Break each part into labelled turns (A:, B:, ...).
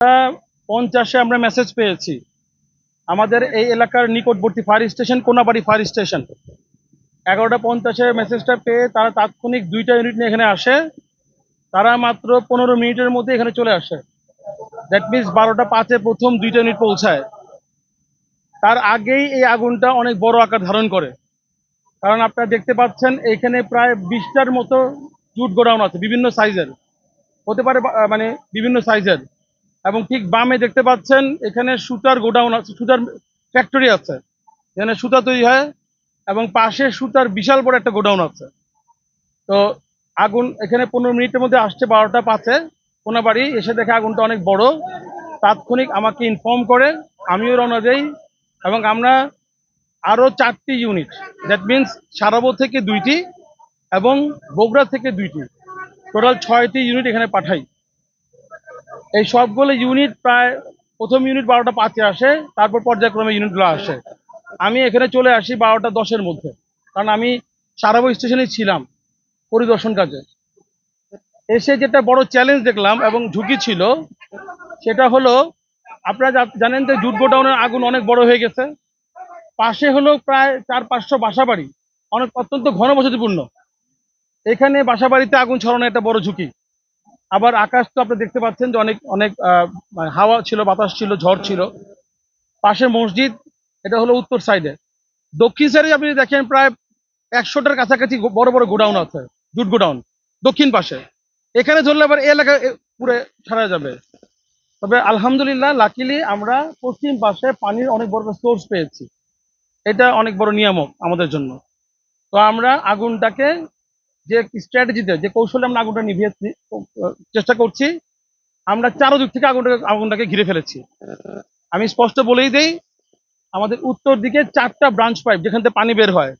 A: 50-এ আমরা মেসেজ পেয়েছি আমাদের এই এলাকার নিকটবর্তী fire station Konabari fire station 11টা 50-এ মেসেজটা পেয়ে তারা তাৎক্ষণিক 2টা ইউনিট নিয়ে এখানে আসে। তারা মাত্র 15 মিনিটের মধ্যে এখানে চলে আসে। দ্যাট মিনস 12টা 5-এ প্রথম 2টা ইউনিট পৌঁছায়। তার আগেই এই আগুনটা অনেক বড় আকার ধারণ করে। কারণ আপনারা দেখতে পাচ্ছেন এখানে প্রায় 20টার মতো জুট গোডাউন আছে বিভিন্ন সাইজের, হতে পারে মানে বিভিন্ন সাইজের। এবং ঠিক বামে দেখতে পাচ্ছেন এখানে সুতার গোডাউন আছে, সুতার ফ্যাক্টরি আছে, এখানে সুতা তৈরি হয়। এবং পাশে সুতার বিশাল বড় একটা গোডাউন আছে। তো আগুন এখানে 15 মিনিটের মধ্যে আসছে 12টা 5-এ কোনাবাড়ি এসে দেখে আগুনটা অনেক বড়। তাৎক্ষণিক আমাকে ইনফর্ম করে, আমিও রওনা দেই এবং আমরা আরো 4টি ইউনিট, দ্যাট মিনস সারাবো থেকে 2টি এবং বগুড়া থেকে 2টি, টোটাল 6টি ইউনিট এখানে পাঠাই। এই সবগুলো ইউনিট প্রায় প্রথম ইউনিট 12টা 5-এ আসে, তারপর পর্যায়ক্রমে ইউনিটগুলো আসে। আমি এখানে চলে আসি 12টা 10-এর মধ্যে, কারণ আমি সারাবো স্টেশনে ছিলাম পরিদর্শন কাজে। এসে যেটা বড় চ্যালেঞ্জ দেখলাম এবং ঝুঁকি ছিল সেটা হলো, আপনারা জানেন যে জুট গোডাউনের আগুন অনেক বড় হয়ে গেছে। পাশে হলো প্রায় 400-500 বাসা বাড়ি, অনেক অত্যন্ত ঘনবসতিপূর্ণ। এখানে বাসা বাড়িতে আগুন ছড়ানো একটা বড় ঝুঁকি। আবার আকাশ তো আপনি দেখতে পাচ্ছেন যে অনেক অনেক হাওয়া ছিল, বাতাস ছিল, ঝড় ছিল। পাশে মসজিদ, এটা হলো উত্তর সাইডে। দক্ষিণ সাইডে আপনি দেখেন প্রায় 100টার কাছাকাছি বড় বড় গোডাউন আছে, জুট গোডাউন দক্ষিণ পাশে। এখানে ধরলে আবার এই এলাকা পুরো ছাড়া যাবে। তবে আলহামদুলিল্লাহ লাকিলি আমরা পশ্চিম পাশে পানির অনেক বড় সোর্স পেয়েছি, এটা অনেক বড় নিয়ামক আমাদের জন্য। তো আমরা আগুনটাকে যে স্ট্র্যাটেজিতে, যে কৌশলে আমরা আগুনটা নিভিয়ে চেষ্টা করছি, আমরা চারদিক থেকে আগুনটাকে ঘিরে ফেলেছি। আমি স্পষ্ট বলেই দেই, আমাদের উত্তর দিকে 4টা ব্রাঞ্চ পাইপ, যেখান থেকে পানি বের হয়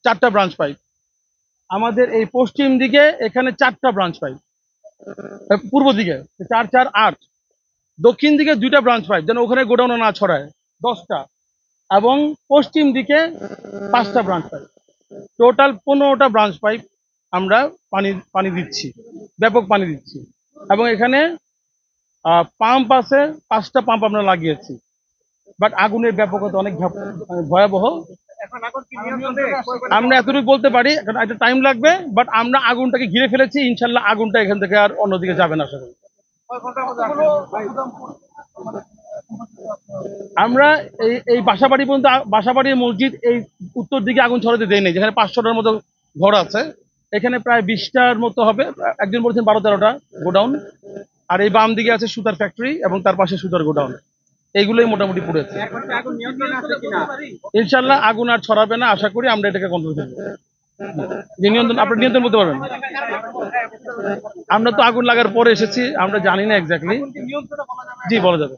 A: 4টা ব্রাঞ্চ পাইপ। আমাদের এই পশ্চিম দিকে এখানে 4টা ব্রাঞ্চ পাইপ, পূর্ব দিকে 4, 4, 8। দক্ষিণ দিকে 2টা ব্রাঞ্চ পাইপ, যেন ওখানে গোডাউন না ছড়ায়, 10টা। এবং পশ্চিম দিকে 5টা ব্রাঞ্চ পাইপ, টোটাল 15টা ব্রাঞ্চ পাইপ আমরা পানি দিচ্ছি, ব্যাপক পানি দিচ্ছি। এবং এখানে পাম্প আছে, 5টা পাম্প আমরা লাগিয়েছি। বাট আগুনের ব্যাপকতা অনেক ভয়াবহ। আমরা এতটুকু বলতে পারি, একটা টাইম লাগবে, বাট আমরা আগুনটাকে ঘিরে ফেলেছি। ইনশাল্লাহ আগুনটা এখান থেকে আর অন্যদিকে যাবে না। আশা করি আমরা এই বাসাবাড়ি পর্যন্ত, বাসাবাড়ি মসজিদ এই উত্তর দিকে আগুন ছড়াতে দেয় নেই, যেখানে 500টার মতো ঘর আছে। এখানে প্রায় 20টার মতো হবে, একজন বলছেন 12-13টা গোডাউন। আর এই বাম দিকে আছে সুতার ফ্যাক্টরি এবং তার পাশে সুতার গোডাউন। এইগুলোই মোটামুটি পড়েছে। ইনশাল্লাহ আগুন আর ছড়াবে না, আশা করি আমরা এটাকে কন্ট্রোল করবো। নিয়ন্ত্রণ, আপনি নিয়ন্ত্রণ করতে পারবেন। আমরা তো আগুন লাগার পরে এসেছি, আমরা জানি না এক্স্যাক্টলি। জি, বলা যাবে।